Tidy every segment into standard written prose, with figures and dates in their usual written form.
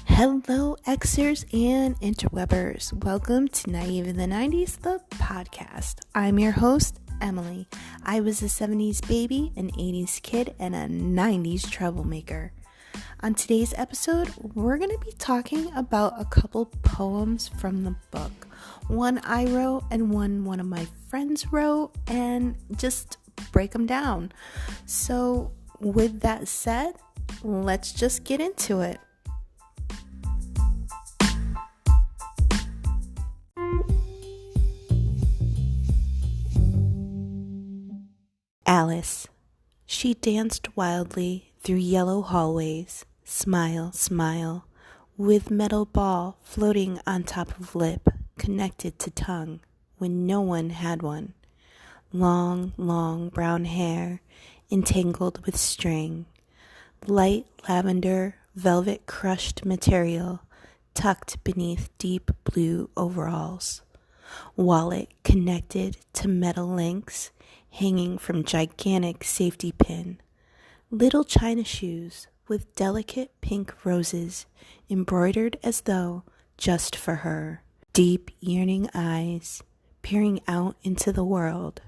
Hello, Xers and interwebers. Welcome to Naive in the 90s, the podcast. I'm your host, Emily. I was a 70s baby, an 80s kid, and a 90s troublemaker. On today's episode, we're going to be talking about a couple poems from the book. One I wrote and one of my friends wrote, and just break them down. So with that said, let's just get into it. Alice. She danced wildly through yellow hallways, smile, smile, with metal ball floating on top of lip, connected to tongue, when no one had one. Long, long brown hair, entangled with string. Light lavender, velvet crushed material, tucked beneath deep blue overalls. Wallet connected to metal links, hanging from gigantic safety pin. Little china shoes with delicate pink roses embroidered as though just for her. Deep yearning eyes peering out into the world.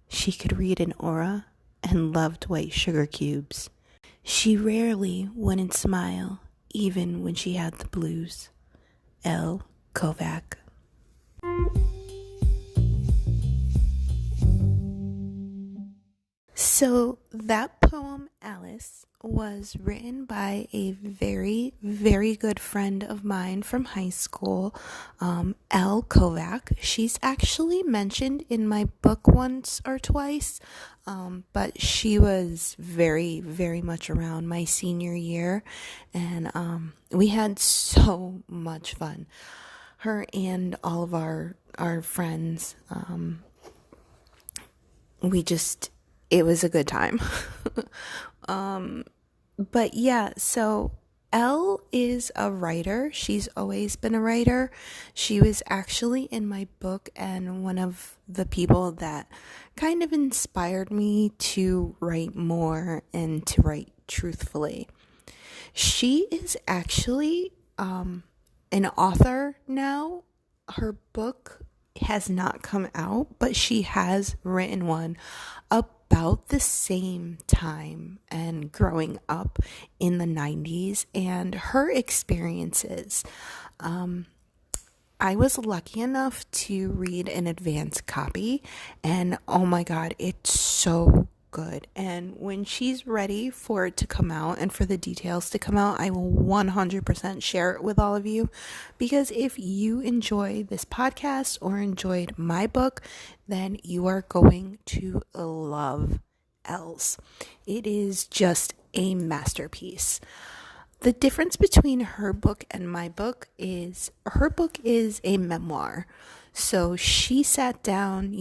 She could read an aura and loved white sugar cubes. She rarely wouldn't smile even when she had the blues. L. Kovac. So that poem, Alice, was written by a very, very good friend of mine from high school, L. Kovac. She's actually mentioned in my book once or twice, but she was very, very much around my senior year, and we had so much fun. Her and all of our friends, it was a good time. But yeah, so Elle is a writer. She's always been a writer. She was actually in my book and one of the people that kind of inspired me to write more and to write truthfully. She is actually an author now. Her book has not come out, but she has written one about the same time and growing up in the 90s and her experiences. I was lucky enough to read an advanced copy, and oh my god, it's so good. And when she's ready for it to come out and for the details to come out, I will 100% share it with all of you, because if you enjoy this podcast or enjoyed my book, then you are going to love Elle's. It is just a masterpiece. The difference between her book and my book is her book is a memoir. So she sat down,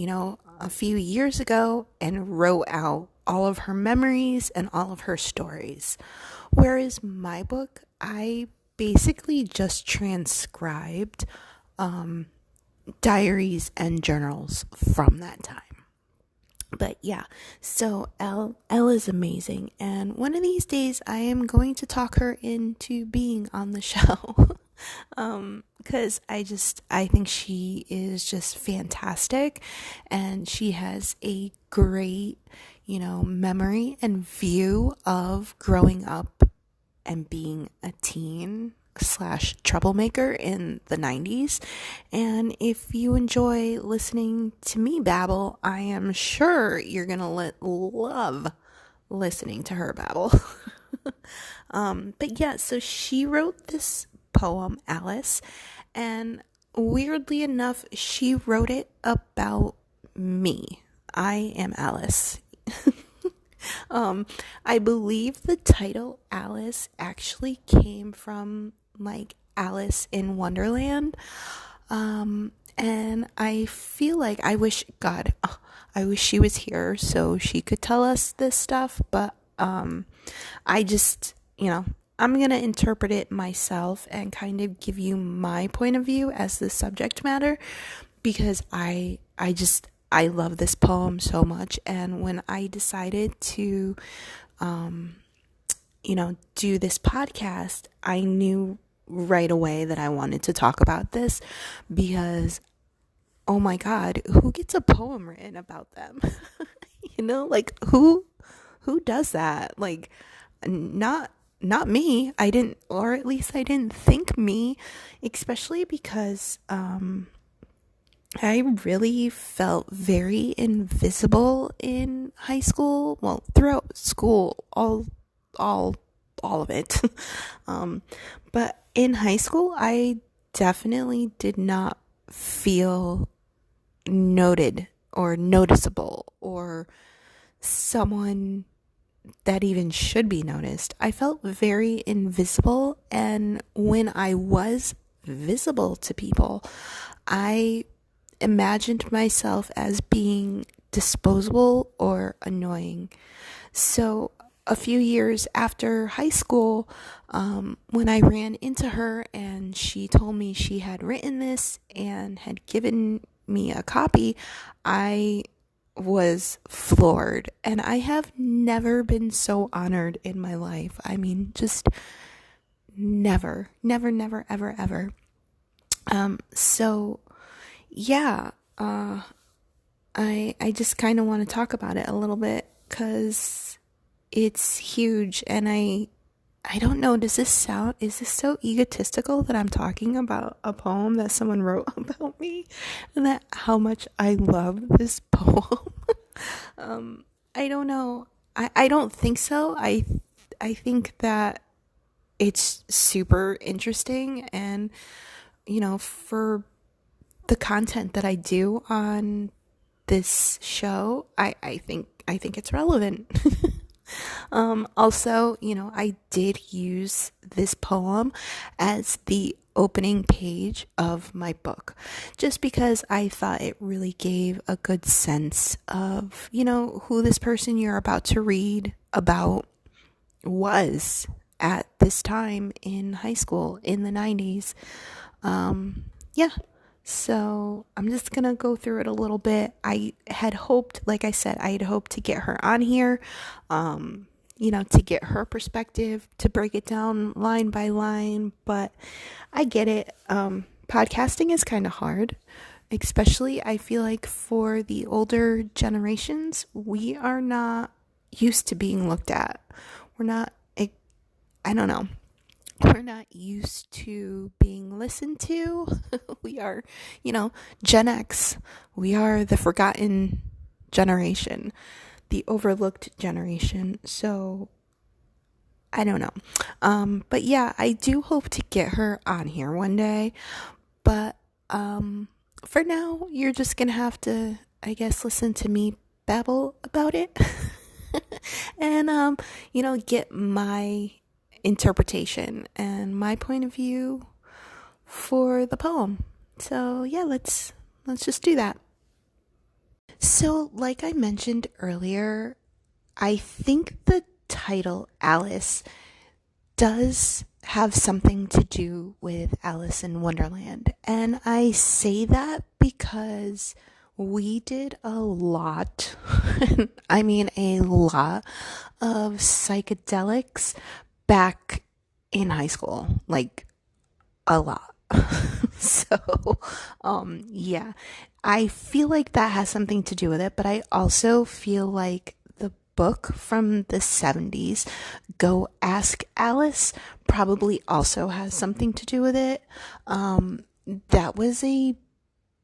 a few years ago and wrote out all of her memories and all of her stories. Whereas my book, I basically just transcribed diaries and journals from that time. But yeah, so Elle is amazing. And one of these days I am going to talk her into being on the show. Because I think she is just fantastic, and she has a great, memory and view of growing up and being a teen / troublemaker in the 90s. And if you enjoy listening to me babble, I am sure you're gonna love listening to her babble. But yeah, so she wrote this poem, Alice, and weirdly enough, she wrote it about me. I am Alice. I believe the title Alice actually came from Alice in Wonderland. And I feel like I wish she was here so she could tell us this stuff, but I just, I'm going to interpret it myself and kind of give you my point of view as the subject matter, because I I love this poem so much. And when I decided to, do this podcast, I knew right away that I wanted to talk about this because, oh my God, who gets a poem written about them? Like who does that? Like, not me. I didn't, or at least I didn't think me, especially because I really felt very invisible in high school. Well, throughout school, all of it. But in high school, I definitely did not feel noted or noticeable or someone that even should be noticed. I felt very invisible, and when I was visible to people, I imagined myself as being disposable or annoying. So a few years after high school, when I ran into her and she told me she had written this and had given me a copy, I was floored, and I have never been so honored in my life. I mean, just never, ever, ever. So yeah, I just kind of want to talk about it a little bit because it's huge, and I don't know, is this so egotistical that I'm talking about a poem that someone wrote about me and that how much I love this poem? I don't know. I don't think so. I think that it's super interesting, and for the content that I do on this show, I think it's relevant. Also, I did use this poem as the opening page of my book, just because I thought it really gave a good sense of, who this person you're about to read about was at this time in high school in the 90s. Yeah. So I'm just going to go through it a little bit. I had hoped, like I said, I had hoped to get her on here, to get her perspective, to break it down line by line, but I get it. Podcasting is kind of hard, especially I feel like for the older generations, we are not used to being looked at. I don't know. We're not used to being listened to. We are, Gen X. We are the forgotten generation, the overlooked generation. So I don't know. But yeah, I do hope to get her on here one day. But for now, you're just going to have to, I guess, listen to me babble about it. And, get my interpretation and my point of view for the poem. So yeah, let's just do that. So like I mentioned earlier, I think the title Alice does have something to do with Alice in Wonderland, and I say that because we did a lot I mean a lot of psychedelics back in high school, like a lot. So, yeah, I feel like that has something to do with it, but I also feel like the book from the 70s, Go Ask Alice, probably also has something to do with it. That was a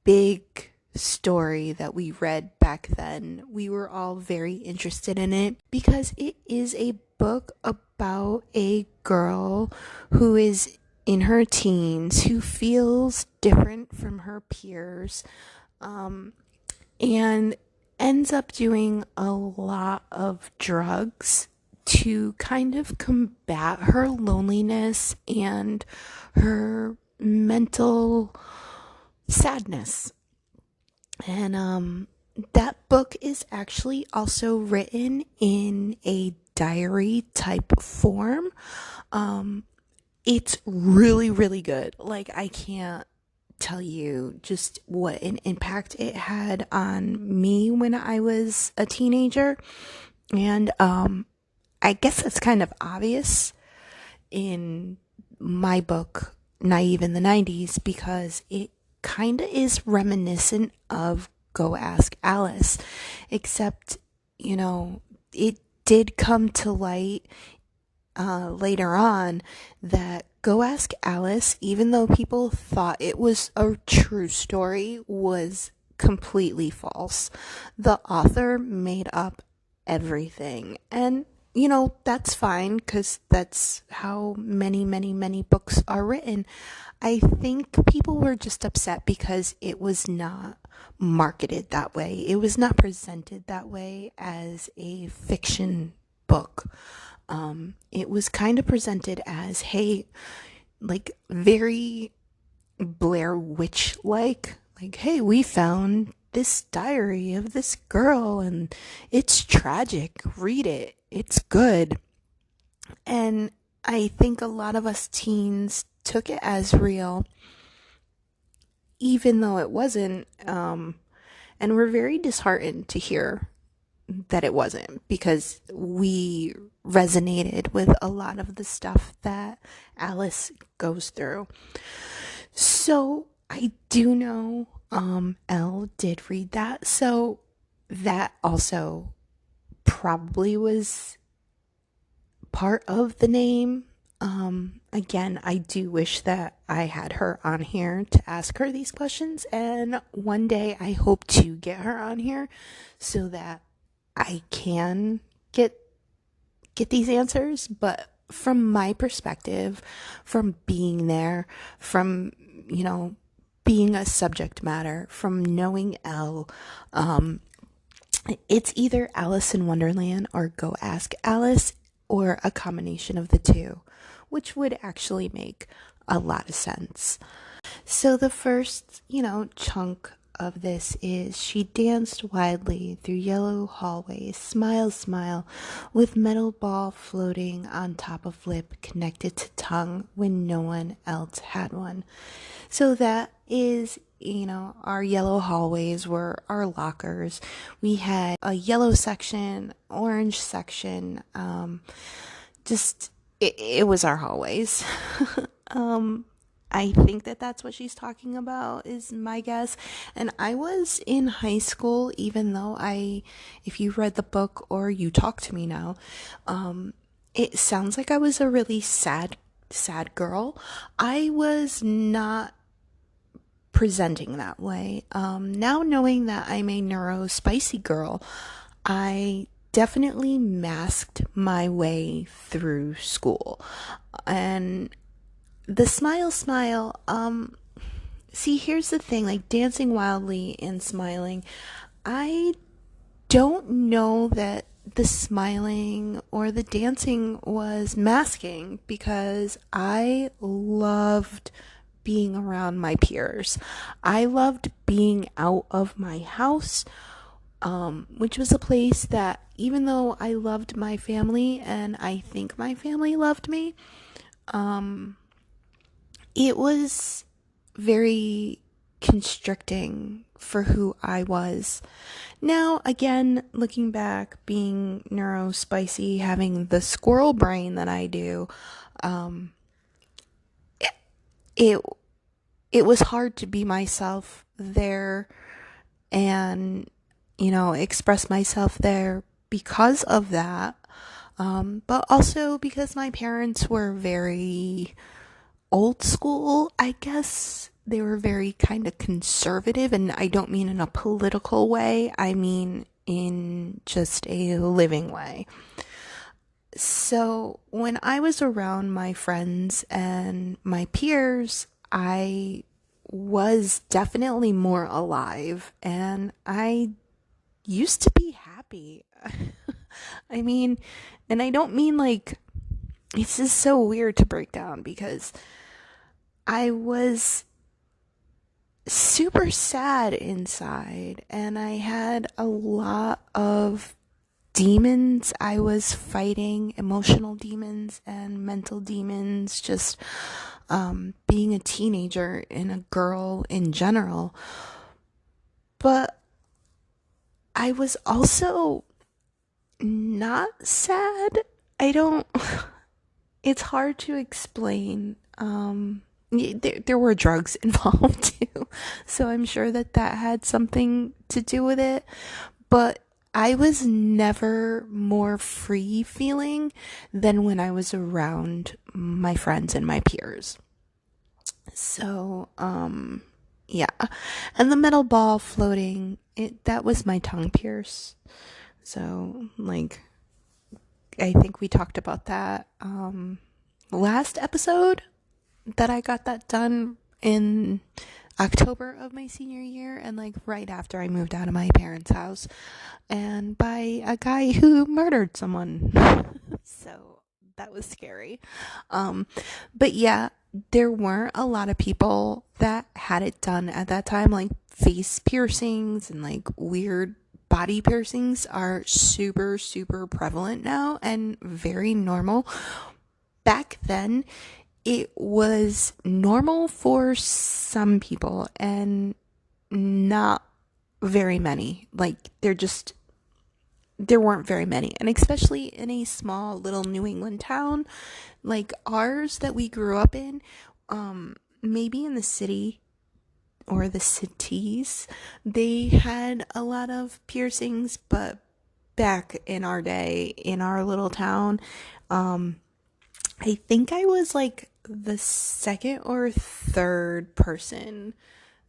big story that we read back then. We were all very interested in it because it is a book about a girl who is in her teens who feels different from her peers, and ends up doing a lot of drugs to kind of combat her loneliness and her mental sadness. And that book is actually also written in a diary type form. It's really, really good. Like, I can't tell you just what an impact it had on me when I was a teenager. And I guess it's kind of obvious in my book, Naive in the 90s, because it kind of is reminiscent of Go Ask Alice, except, it did come to light later on that Go Ask Alice, even though people thought it was a true story, was completely false. The author made up everything. And, that's fine because that's how many, many, many books are written. I think people were just upset because it was not marketed that way. It was not presented that way as a fiction book. It was kind of presented as, hey, like very Blair Witch like, hey, we found this diary of this girl and it's tragic. Read it. It's good. And I think a lot of us teens took it as real, even though it wasn't. And we're very disheartened to hear that it wasn't, because we resonated with a lot of the stuff that Alice goes through. So I do know Elle did read that, so that also probably was part of the name. Again, I do wish that I had her on here to ask her these questions, and one day I hope to get her on here so that I can get these answers. But from my perspective, from being there, from, being a subject matter, from knowing Elle, it's either Alice in Wonderland or Go Ask Alice, or a combination of the two, which would actually make a lot of sense. So the first, chunk of this is: she danced wildly through yellow hallways, smile, smile, with metal ball floating on top of lip connected to tongue when no one else had one. So that is, our yellow hallways were our lockers. We had a yellow section, orange section, it was our hallways. I think that that's what she's talking about, is my guess. And I was in high school, even though if you read the book or you talk to me now, it sounds like I was a really sad girl. I was not presenting that way. Now knowing that I'm a neuro spicy girl, I definitely masked my way through school. And the smile, see, here's the thing, like dancing wildly and smiling, I don't know that the smiling or the dancing was masking, because I loved being around my peers. I loved being out of my house, which was a place that, even though I loved my family and I think my family loved me, it was very constricting for who I was. Now, again, looking back, being neurospicy, having the squirrel brain that I do, it was hard to be myself there and, express myself there because of that. But also because my parents were very old school, I guess. They were very kind of conservative, and I don't mean in a political way, I mean in just a living way. So when I was around my friends and my peers, I was definitely more alive, and I used to be happy. I mean, and I don't mean like, it's just so weird to break down, because I was super sad inside, and I had a lot of demons I was fighting, emotional demons and mental demons, just being a teenager and a girl in general. But I was also not sad. I don't, it's hard to explain. There were drugs involved too, so I'm sure that had something to do with it. But I was never more free feeling than when I was around my friends and my peers. So, yeah. And the metal ball floating, that was my tongue pierce. So, like, I think we talked about that last episode, that I got that done in October of my senior year, and like right after I moved out of my parents' house, and by a guy who murdered someone. So that was scary. But yeah, there weren't a lot of people that had it done at that time. Like face piercings and like weird body piercings are super, super prevalent now and very normal. Back then, it was normal for some people and not very many. Like, there weren't very many. And especially in a small little New England town like ours that we grew up in, maybe in the city or the cities, they had a lot of piercings, but back in our day, in our little town, I think I was like the second or third person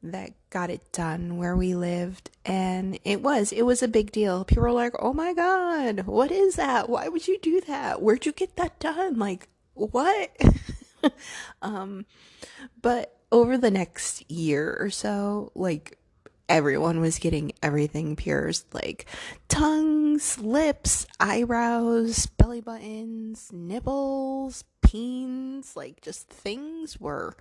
that got it done where we lived, and it was a big deal. People were like, "Oh my god, what is that? Why would you do that? Where'd you get that done? Like, what?" But over the next year or so, like, everyone was getting everything pierced, like tongues, lips, eyebrows, belly buttons, nipples, peens, like just things were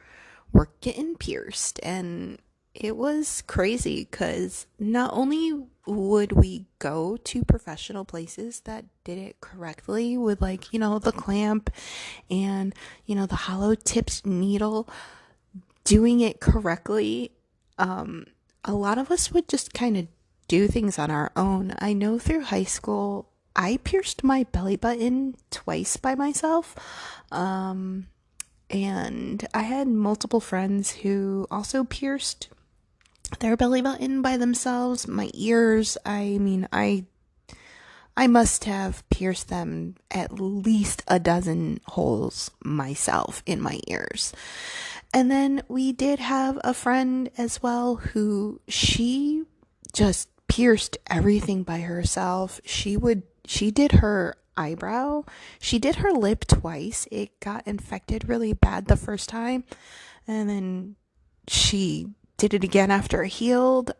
getting pierced. And it was crazy because not only would we go to professional places that did it correctly with, like, the clamp and, the hollow tipped needle, doing it correctly, a lot of us would just kind of do things on our own. I know through high school, I pierced my belly button twice by myself. And I had multiple friends who also pierced their belly button by themselves. My ears, I mean, I must have pierced them at least a dozen holes myself in my ears. And then we did have a friend as well who she just pierced everything by herself. She did her eyebrow. She did her lip twice. It got infected really bad the first time. And then she did it again after it healed.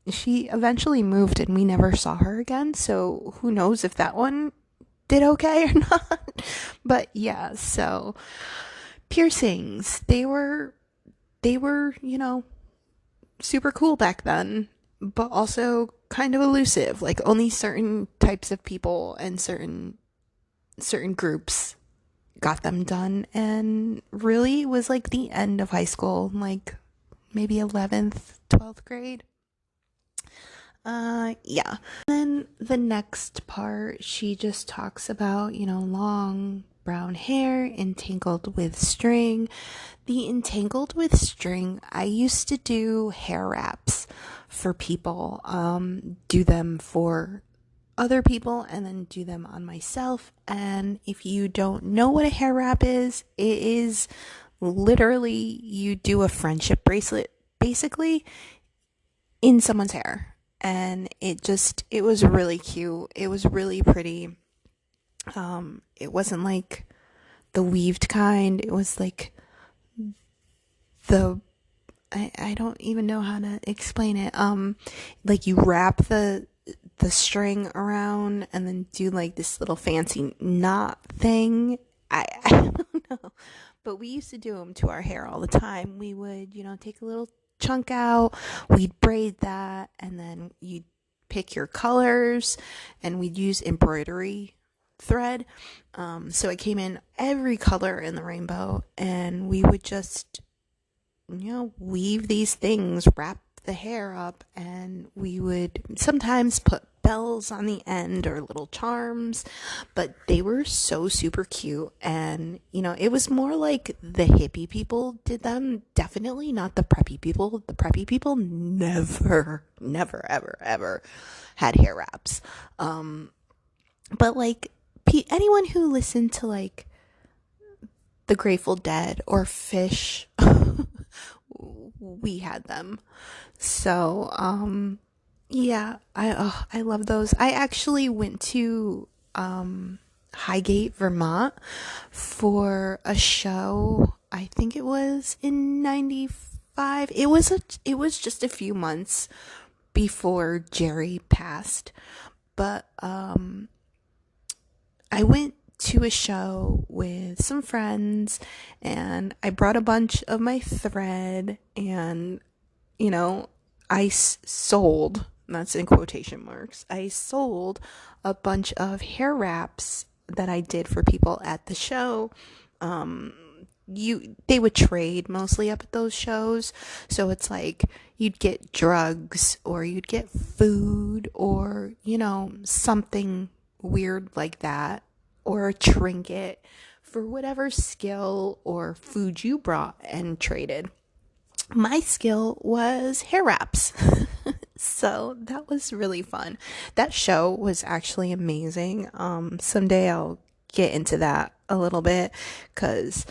She eventually moved and we never saw her again. So who knows if that one did okay or not. But yeah, so piercings, they were, super cool back then, but also kind of elusive. Like, only certain types of people and certain groups got them done, and really it was like the end of high school, like maybe 11th, 12th grade. Yeah. Then the next part, she just talks about, long brown hair entangled with string. The entangled with string, I used to do hair wraps for people, do them for other people and then do them on myself. And if you don't know what a hair wrap is, it is literally you do a friendship bracelet basically in someone's hair. And it was really cute. It was really pretty. It wasn't like the weaved kind. It was like the, I don't even know how to explain it. Like you wrap the string around and then do like this little fancy knot thing. I don't know. But we used to do them to our hair all the time. We would, take a little chunk out, we'd braid that, and then you'd pick your colors, and we'd use embroidery thread. So it came in every color in the rainbow, and we would just, weave these things, wrap the hair up, and we would sometimes put bells on the end or little charms, but they were so super cute. And it was more like the hippie people did them, definitely not the preppy people. The preppy people never ever had hair wraps. But like anyone who listened to like the Grateful Dead or Fish, we had them. So yeah, I love those. I actually went to Highgate, Vermont for a show. I think it was in 95. It was just a few months before Jerry passed. But I went to a show with some friends, and I brought a bunch of my thread, and I sold, that's in quotation marks, I sold a bunch of hair wraps that I did for people at the show. They would trade mostly up at those shows, so it's like you'd get drugs or you'd get food or something weird like that, or a trinket for whatever skill or food you brought and traded. My skill was hair wraps. So that was really fun. That show was actually amazing. Someday I'll get into that a little bit, because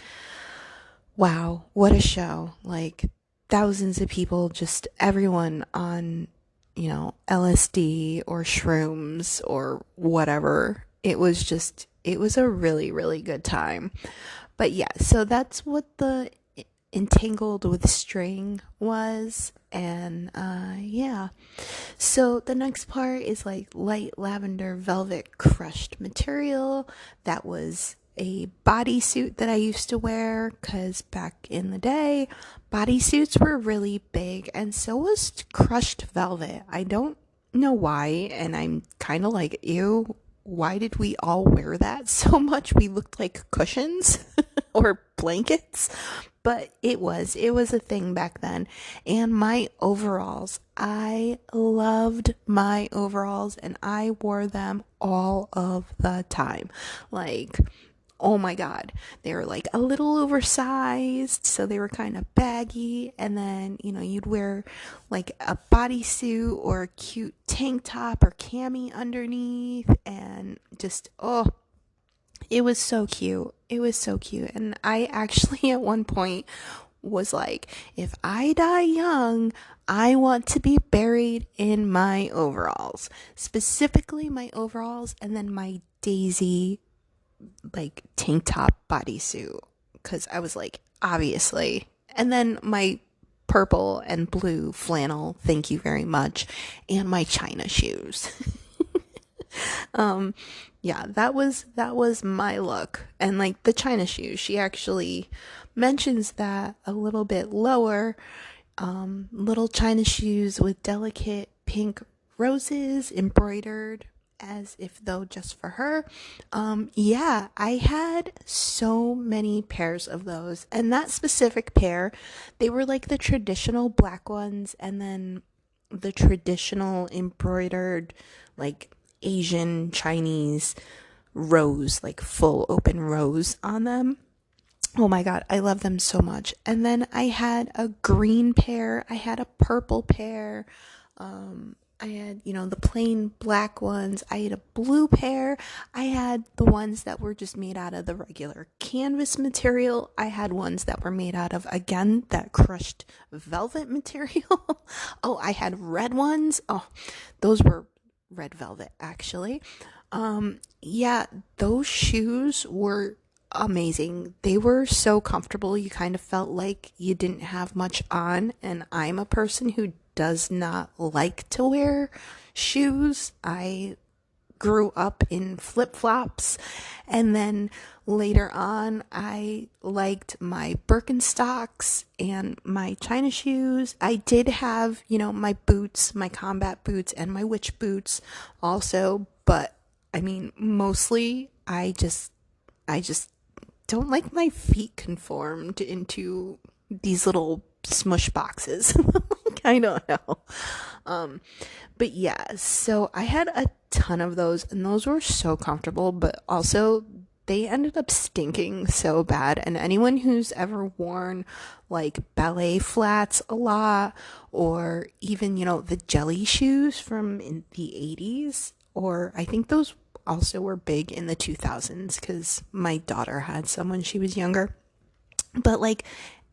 wow, what a show. Like thousands of people, just everyone on, LSD or shrooms or whatever. It was a really, really good time. But yeah, so that's what the entangled with string was. And yeah, so the next part is like light lavender velvet crushed material. That was a bodysuit that I used to wear, because back in the day bodysuits were really big, and so was crushed velvet. I don't know why, and I'm kind of like, ew, why did we all wear that so much? We looked like cushions or blankets. But it was a thing back then. And my overalls, I loved my overalls, and I wore them all of the time. Like, oh my God, they were like a little oversized, so they were kind of baggy. And then, you'd wear like a bodysuit or a cute tank top or cami underneath, and just, oh, it was so cute. It was so cute. And I actually at one point was like, if I die young, I want to be buried in my overalls. Specifically my overalls, and then my Daisy like tank top bodysuit, because I was like, obviously. And then my purple and blue flannel, thank you very much, and my China shoes. Yeah, that was my look. And like the China shoes, she actually mentions that a little bit lower. Little China shoes with delicate pink roses embroidered, as if though just for her. Yeah, I had so many pairs of those. And that specific pair, they were like the traditional black ones, and then the traditional embroidered like Asian Chinese rose, like full open rose on them. Oh my God, I love them so much. And then I had a green pair, I had a purple pair, I had, the plain black ones, I had a blue pair, I had the ones that were just made out of the regular canvas material, I had ones that were made out of, again, that crushed velvet material. Oh, I had red ones. Oh, those were red velvet, actually. Yeah, those shoes were amazing. They were so comfortable, you kind of felt like you didn't have much on. And I'm a person who does not like to wear shoes. I grew up in flip-flops, and then later on I liked my Birkenstocks and my China shoes. I did have, my boots, my combat boots and my witch boots also, but I mean, mostly I just don't like my feet conformed into these little smush boxes. I don't know. Um, but yeah, so I had a ton of those, and those were so comfortable, but also they ended up stinking so bad. And anyone who's ever worn like ballet flats a lot, or even, the jelly shoes from in the 80s, or I think those also were big in the 2000s because my daughter had some when she was younger. But like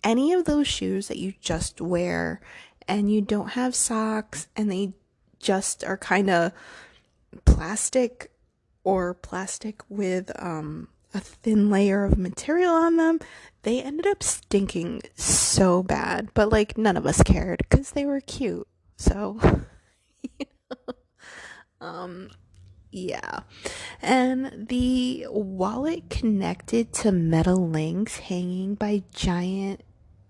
any of those shoes that you just wear and you don't have socks and they just are kind of plastic, or plastic with a thin layer of material on them, they ended up stinking so bad. But like none of us cared because they were cute. So yeah. And the wallet connected to metal links hanging by giant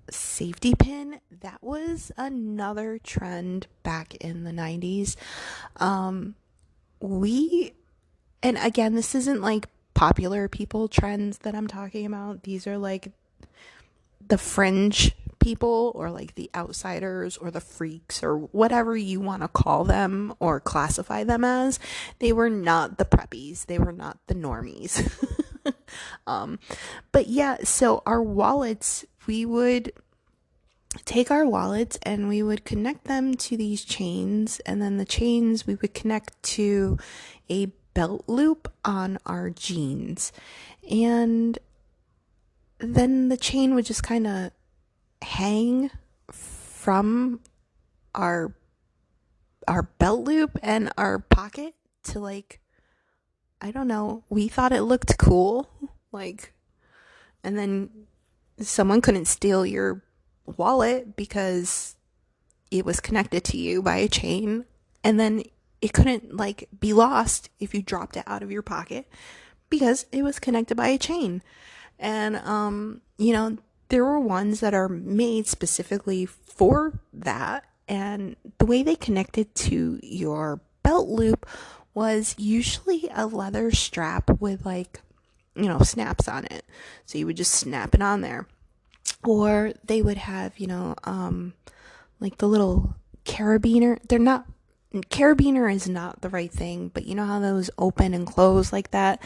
safety pin, that was another trend back in the 90s. We and again, this isn't like popular people trends that I'm talking about. These are like the fringe people, or like the outsiders, or the freaks, or whatever you want to call them or classify them as. They were not the preppies, they were not the normies. But yeah, so our wallets, we would take our wallets and we would connect them to these chains, and then the chains we would connect to a belt loop on our jeans, and then the chain would just kind of hang from our belt loop and our pocket to, like, I don't know, we thought it looked cool, like, and then someone couldn't steal your wallet because it was connected to you by a chain, and then it couldn't like be lost if you dropped it out of your pocket because it was connected by a chain. And there were ones that are made specifically for that, and the way they connected to your belt loop was usually a leather strap with like snaps on it, so you would just snap it on there. Or they would have like the little carabiner. They're not, carabiner is not the right thing, but you know how those open and close like that?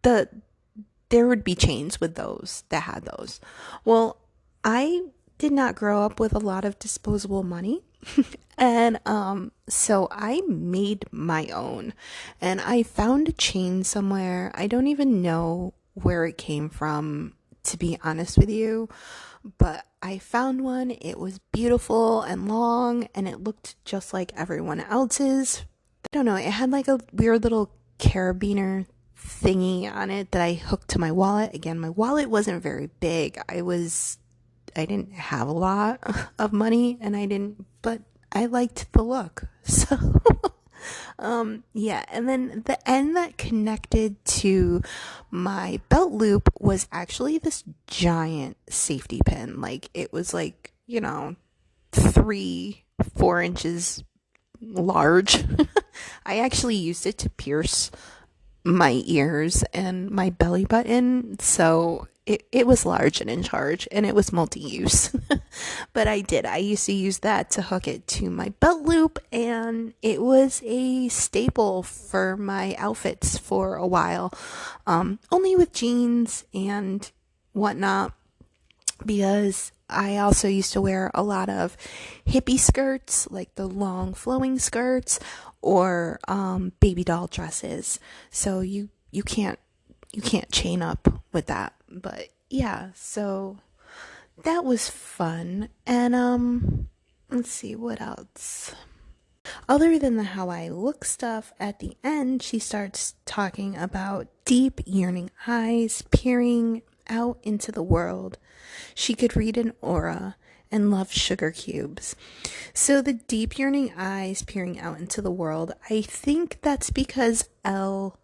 There would be chains with those that had those. Well, I did not grow up with a lot of disposable money. And so I made my own, and I found a chain somewhere. I don't even know where it came from, to be honest with you, but I found one. It was beautiful and long, and it looked just like everyone else's. I don't know, it had like a weird little carabiner thingy on it that I hooked to my wallet. Again, my wallet wasn't very big. I didn't have a lot of money, but I liked the look. So yeah, and then the end that connected to my belt loop was actually this giant safety pin. Like, it was like, 3-4 inches large. I actually used it to pierce my ears and my belly button, so it was large and in charge, and it was multi-use. But I used to use that to hook it to my belt loop, and it was a staple for my outfits for a while, only with jeans and whatnot, because I also used to wear a lot of hippie skirts, like the long flowing skirts, or baby doll dresses. So you can't chain up with that. But yeah, so that was fun. And let's see what else. Other than the how I look stuff, at the end she starts talking about deep yearning eyes peering out into the world. She could read an aura and love sugar cubes. So the deep yearning eyes peering out into the world, I think that's because Elle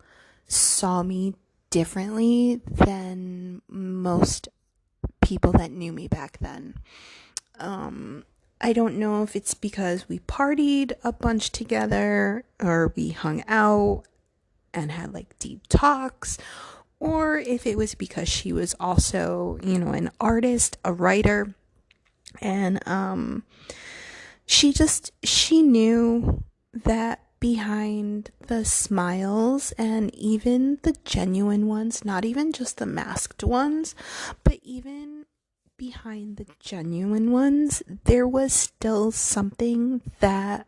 saw me differently than most people that knew me back then. I don't know if it's because we partied a bunch together or we hung out and had like deep talks, or if it was because she was also, an artist, a writer, and she knew that behind the smiles, and even the genuine ones, not even just the masked ones, but even behind the genuine ones, there was still something that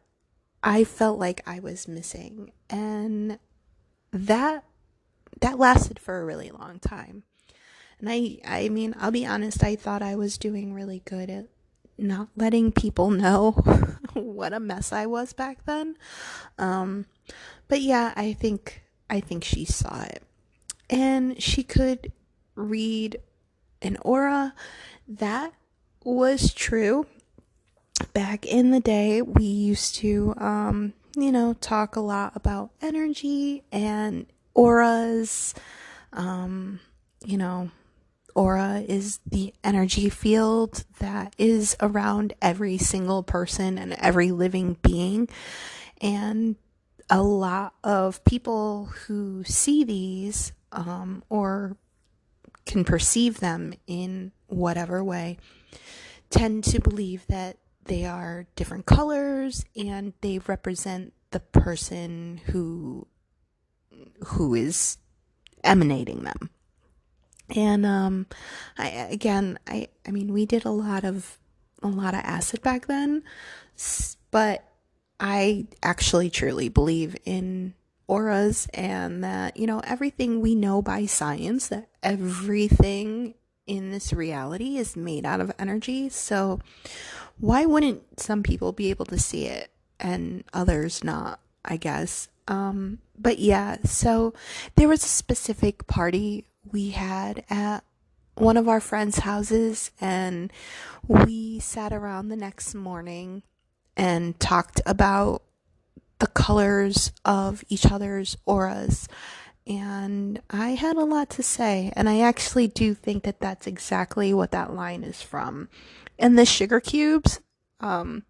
I felt like I was missing. And that lasted for a really long time. And I mean, I'll be honest, I thought I was doing really good at not letting people know what a mess I was back then. But yeah, I think she saw it. And she could read an aura. That was true. Back in the day, we used to talk a lot about energy and auras. Aura is the energy field that is around every single person and every living being. And a lot of people who see these or can perceive them in whatever way tend to believe that they are different colors and they represent the person who is emanating them. And I mean, we did a lot of acid back then, but I actually truly believe in auras, and that, everything we know by science, that everything in this reality is made out of energy. So why wouldn't some people be able to see it and others not, I guess. But yeah, so there was a specific party we had at one of our friends' houses, and we sat around the next morning and talked about the colors of each other's auras. And I had a lot to say, and I actually do think that that's exactly what that line is from. And the sugar cubes are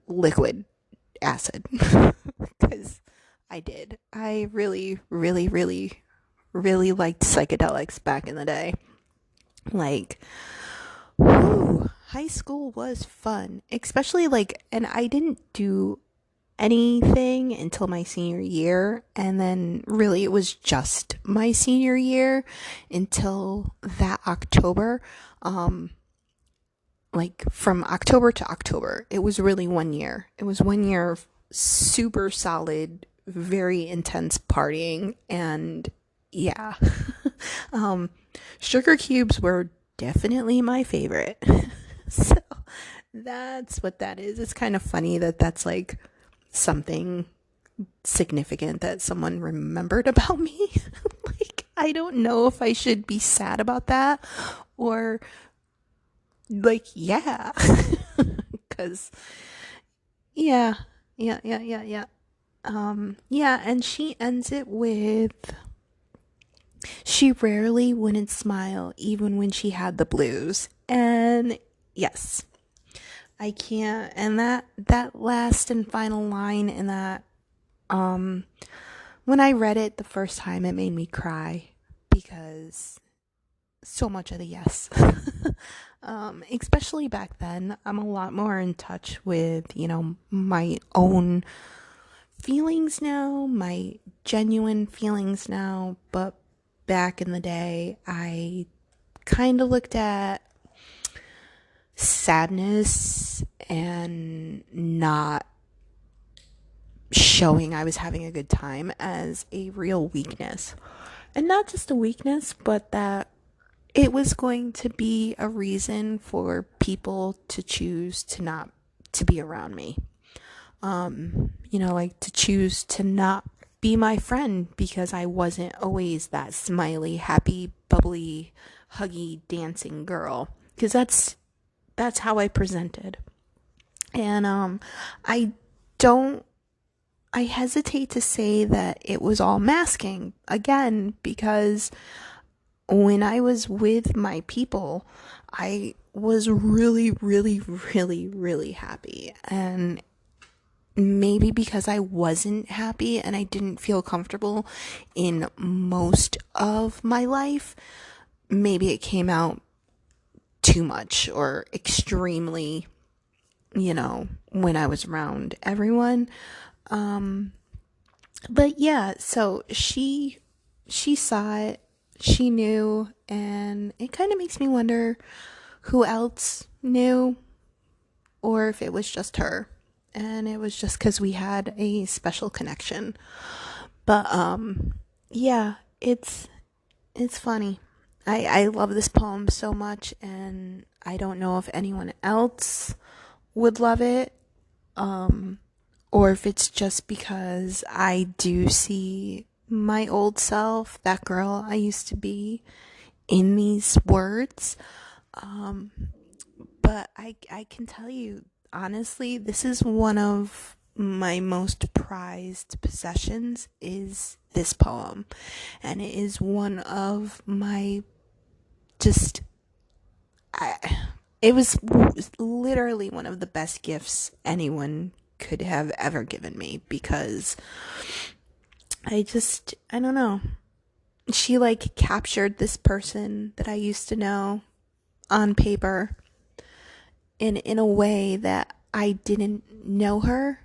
liquid acid. Because I really, really, really, really liked psychedelics back in the day. Like, whew, high school was fun, especially and I didn't do anything until my senior year, and then really it was just my senior year until that October. From October to October, it was really 1 year. It was 1 year of super solid, very intense partying, and yeah. Sugar cubes were definitely my favorite. So that's what that is. It's kind of funny that that's like something significant that someone remembered about me. I don't know if I should be sad about that or yeah. Because yeah. Yeah, and she ends it with, she rarely wouldn't smile even when she had the blues. And yes, I can't. And that last and final line in that, when I read it the first time, it made me cry because so much of the yes. Especially back then, I'm a lot more in touch with, my own feelings now, my genuine feelings now. But back in the day, I kind of looked at sadness and not showing I was having a good time as a real weakness. And not just a weakness, but that it was going to be a reason for people to choose to be around me. To choose to not be my friend because I wasn't always that smiley, happy, bubbly, huggy, dancing girl. Because that's how I presented. And I hesitate to say that it was all masking, again, because when I was with my people, I was really, really, really, really happy. And maybe because I wasn't happy and I didn't feel comfortable in most of my life, maybe it came out too much or extremely, when I was around everyone. But yeah, so she saw it, she knew, and it kind of makes me wonder who else knew, or if it was just her and it was just because we had a special connection. But yeah, it's funny. I love this poem so much, and I don't know if anyone else would love it, or if it's just because I do see my old self, that girl I used to be, in these words. But I can tell you, honestly, this is one of my most prized possessions, is this poem. And it is one of my just, it was literally one of the best gifts anyone could have ever given me, because I don't know. She like captured this person that I used to know on paper in a way that I didn't know her,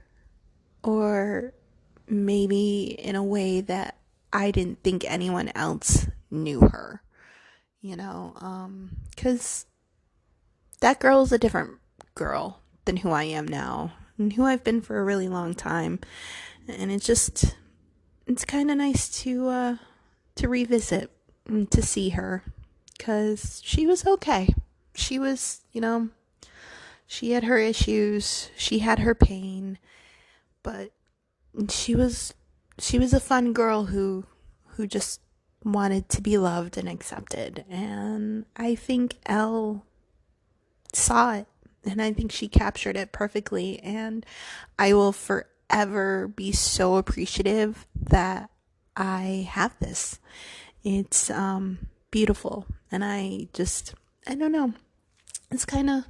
or maybe in a way that I didn't think anyone else knew her, because that girl is a different girl than who I am now and who I've been for a really long time. And it's kind of nice to revisit and to see her, because she was okay. She was, she had her issues, she had her pain, but she was a fun girl who just wanted to be loved and accepted. And I think Elle saw it, and I think she captured it perfectly, and I will forever be so appreciative that I have this. It's beautiful, and I don't know, it's kind of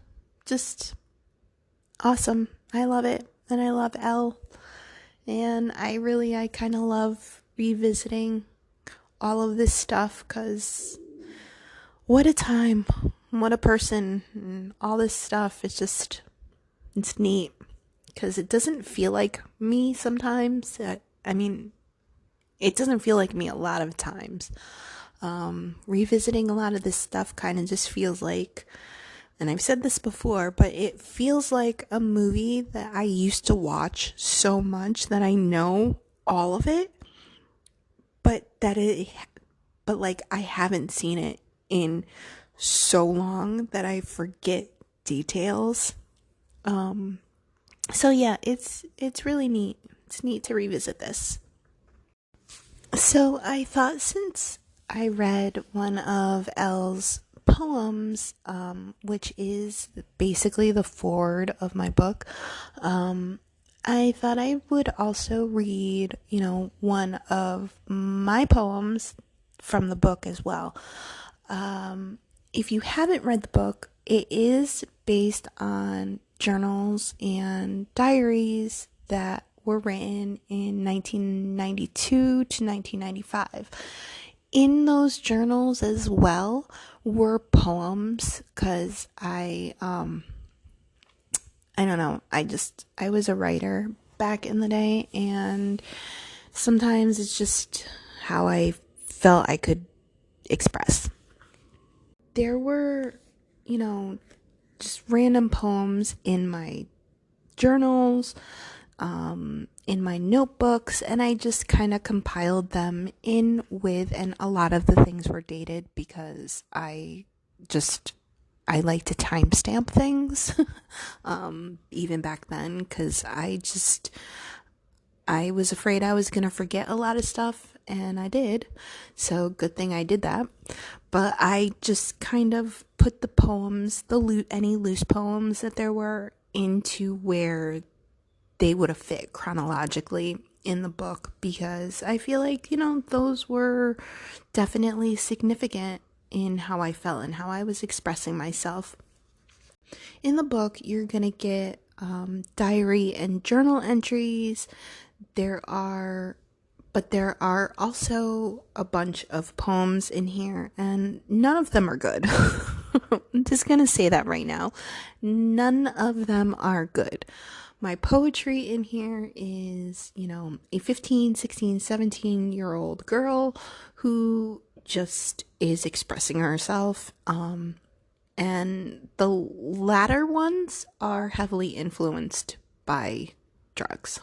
just awesome. I love it, and I love Elle, and I kind of love revisiting all of this stuff, because what a time, what a person, and all this stuff. It's neat, because it doesn't feel like me sometimes. It doesn't feel like me a lot of times. Revisiting a lot of this stuff kind of just feels like, and I've said this before, but it feels like a movie that I used to watch so much that I know all of it, but like I haven't seen it in so long that I forget details. So yeah, it's really neat. It's neat to revisit this. So I thought, since I read one of Elle's poems, which is basically the foreword of my book, I thought I would also read, one of my poems from the book as well. If you haven't read the book, it is based on journals and diaries that were written in 1992 to 1995. In those journals as well were poems, because I don't know, I was a writer back in the day, and sometimes it's just how I felt I could express. There were, just random poems in my journals, in my notebooks, and I just kind of compiled them in with, and a lot of the things were dated because I like to timestamp things, even back then, because I was afraid I was going to forget a lot of stuff, and I did. So good thing I did that. But I just kind of put the poems, any loose poems that there were, into where they would have fit chronologically in the book, because I feel like, those were definitely significant in how I felt and how I was expressing myself. In the book, you're going to get diary and journal entries. There are also a bunch of poems in here, and none of them are good. I'm just gonna say that right now. None of them are good. My poetry in here is, a 15, 16, 17-year-old girl who just is expressing herself. And the latter ones are heavily influenced by drugs.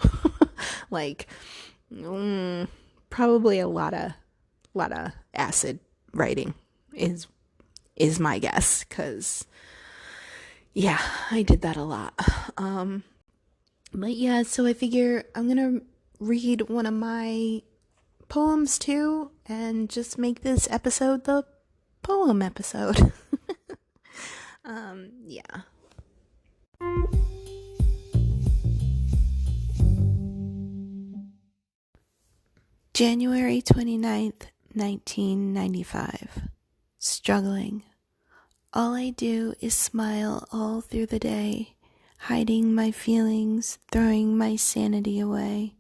Like, probably a lot of acid writing is my guess, because yeah, I did that a lot. But yeah, so I figure I'm gonna read one of my poems too, and just make this episode the poem episode. Yeah. January 29th, 1995. Struggling. All I do is smile all through the day, hiding my feelings, throwing my sanity away.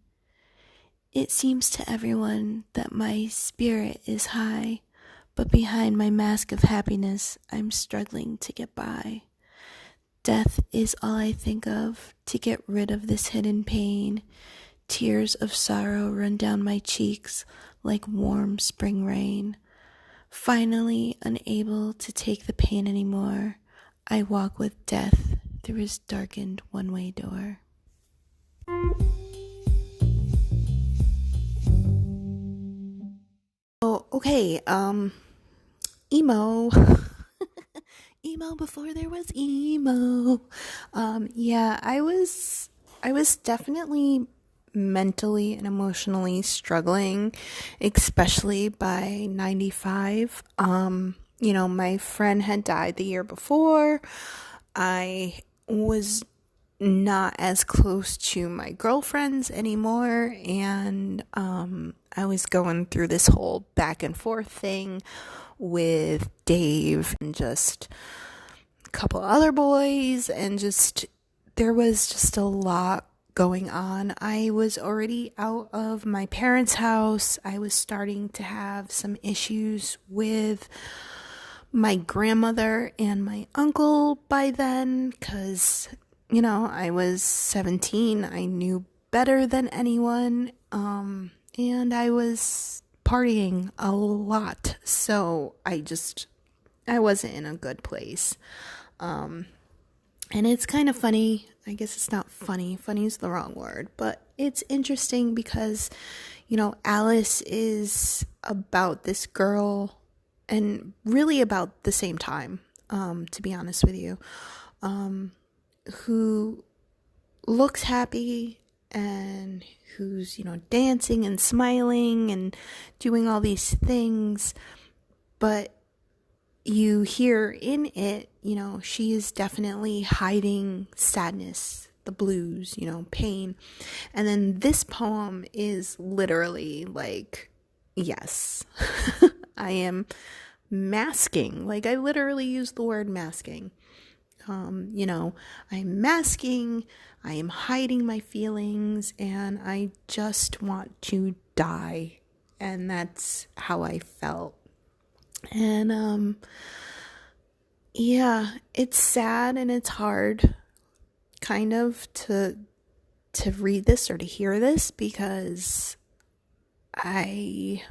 It seems to everyone that my spirit is high, but behind my mask of happiness, I'm struggling to get by. Death is all I think of to get rid of this hidden pain. Tears of sorrow run down my cheeks like warm spring rain. Finally, unable to take the pain anymore, I walk with death through his darkened one-way door. Oh, okay, emo. Emo before there was emo. Yeah, I was definitely mentally and emotionally struggling, especially by 95. My friend had died the year before. I was not as close to my girlfriends anymore, and I was going through this whole back and forth thing with Dave and just a couple other boys, and just there was just a lot going on. I was already out of my parents' house. I was starting to have some issues with my grandmother and my uncle by then, because I was 17. I knew better than anyone, and I was partying a lot, so I wasn't in a good place. And it's kind of funny. I guess it's not funny. Funny is the wrong word, but it's interesting because, Alice is about this girl, and really about the same time, to be honest with you, who looks happy and who's, dancing and smiling and doing all these things, but you hear in it, she is definitely hiding sadness, the blues, pain. And then this poem is literally like, yes, I am masking. Like, I literally use the word masking. I'm masking, I am hiding my feelings, and I just want to die. And that's how I felt. And yeah, it's sad and it's hard kind of to read this or to hear this, because I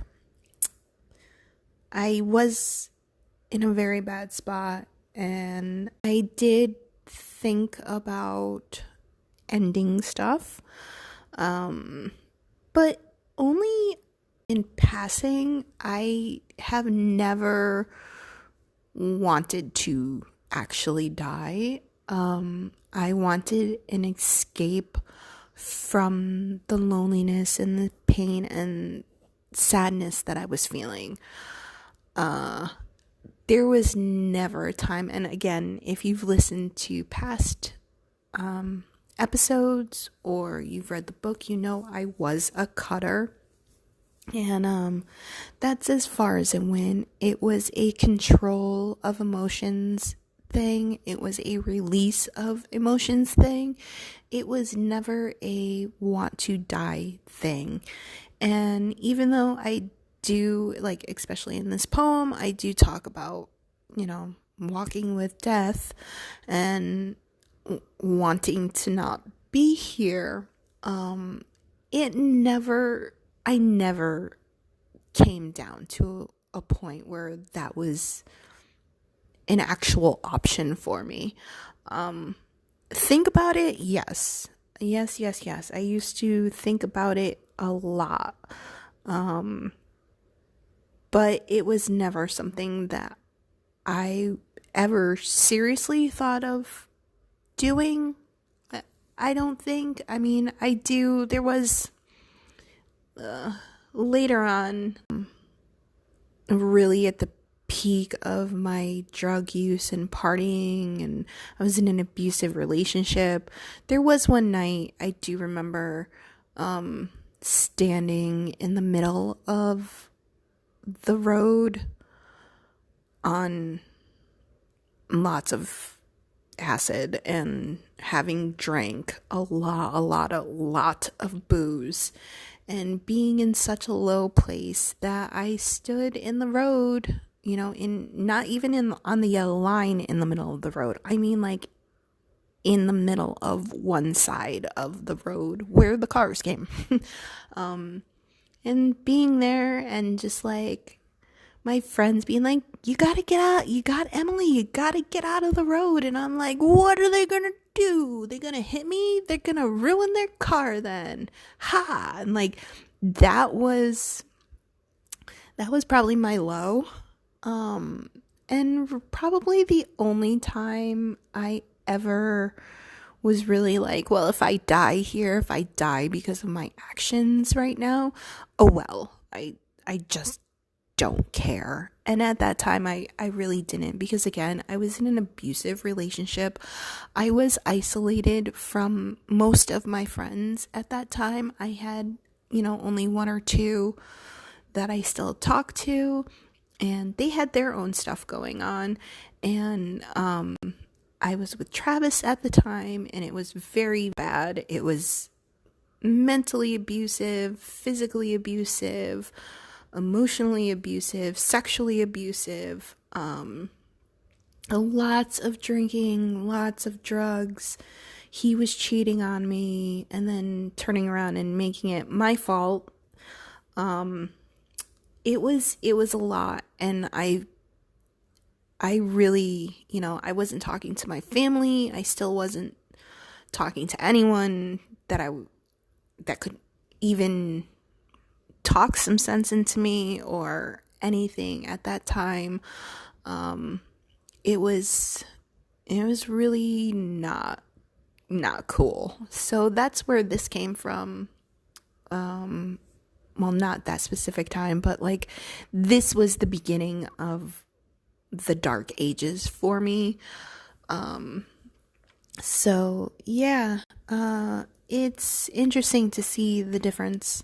was in a very bad spot, and I did think about ending stuff, but only in passing. I have never wanted to actually die. I wanted an escape from the loneliness and the pain and sadness that I was feeling. There was never a time, and again, if you've listened to past episodes or you've read the book, I was a cutter. And that's as far as it went. It was a control of emotions thing. It was a release of emotions thing. It was never a want to die thing. And even though I do, like, especially in this poem, I do talk about, walking with death and wanting to not be here, I never came down to a point where that was an actual option for me. Think about it, yes. I used to think about it a lot. But it was never something that I ever seriously thought of doing. I don't think. I mean, I do. There was later on, really at the peak of my drug use and partying, and I was in an abusive relationship. There was one night I do remember standing in the middle of the road on lots of acid and having drank a lot of booze and being in such a low place that I stood in the road, not even on the yellow line in the middle of the road. I mean, like, in the middle of one side of the road where the cars came. And being there and just like my friends being like, you gotta get out, you gotta get out of the road. And I'm like, what are they gonna do? They're gonna hit me? They're gonna ruin their car then. Ha! And like, that was probably my low. And probably the only time I ever was really like, well, if I die here, if I die because of my actions right now, oh well, I just don't care. And at that time, I really didn't, because again, I was in an abusive relationship. I was isolated from most of my friends at that time. I had, only one or two that I still talked to, and they had their own stuff going on. And, I was with Travis at the time, and it was very bad. It was mentally abusive, physically abusive, emotionally abusive, sexually abusive, lots of drinking, lots of drugs. He was cheating on me and then turning around and making it my fault. It was a lot, and I really, I wasn't talking to my family. I still wasn't talking to anyone that could even talk some sense into me or anything at that time. It was really not cool. So that's where this came from. Well, not that specific time, but like, this was the beginning of the dark ages for me. So yeah, it's interesting to see the difference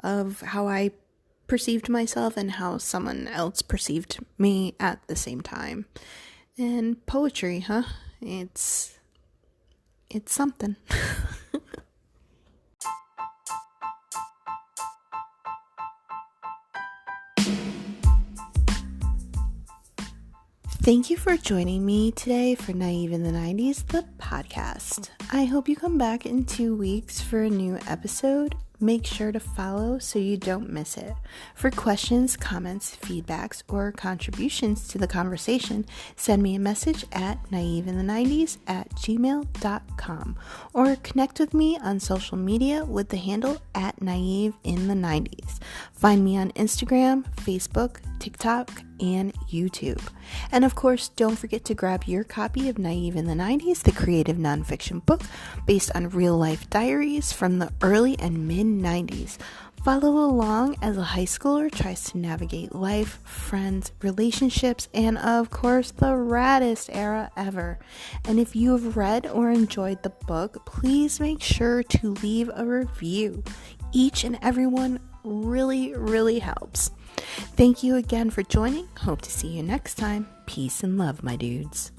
of how I perceived myself and how someone else perceived me at the same time. And poetry, huh? It's something. Thank you for joining me today for Naive in the 90s, the podcast. I hope you come back in 2 weeks for a new episode. Make sure to follow so you don't miss it. For questions, comments, feedbacks, or contributions to the conversation, send me a message at naiveinthe90s@gmail.com or connect with me on social media with the handle @naiveinthe90s. Find me on Instagram, Facebook, TikTok, and YouTube. And of course, don't forget to grab your copy of Naive in the 90s, the creative nonfiction book based on real-life diaries from the early and mid-90s. Follow along as a high schooler tries to navigate life, friends, relationships, and of course, the raddest era ever. And if you have read or enjoyed the book, please make sure to leave a review. Each and every one really, really helps. Thank you again for joining. Hope to see you next time. Peace and love, my dudes.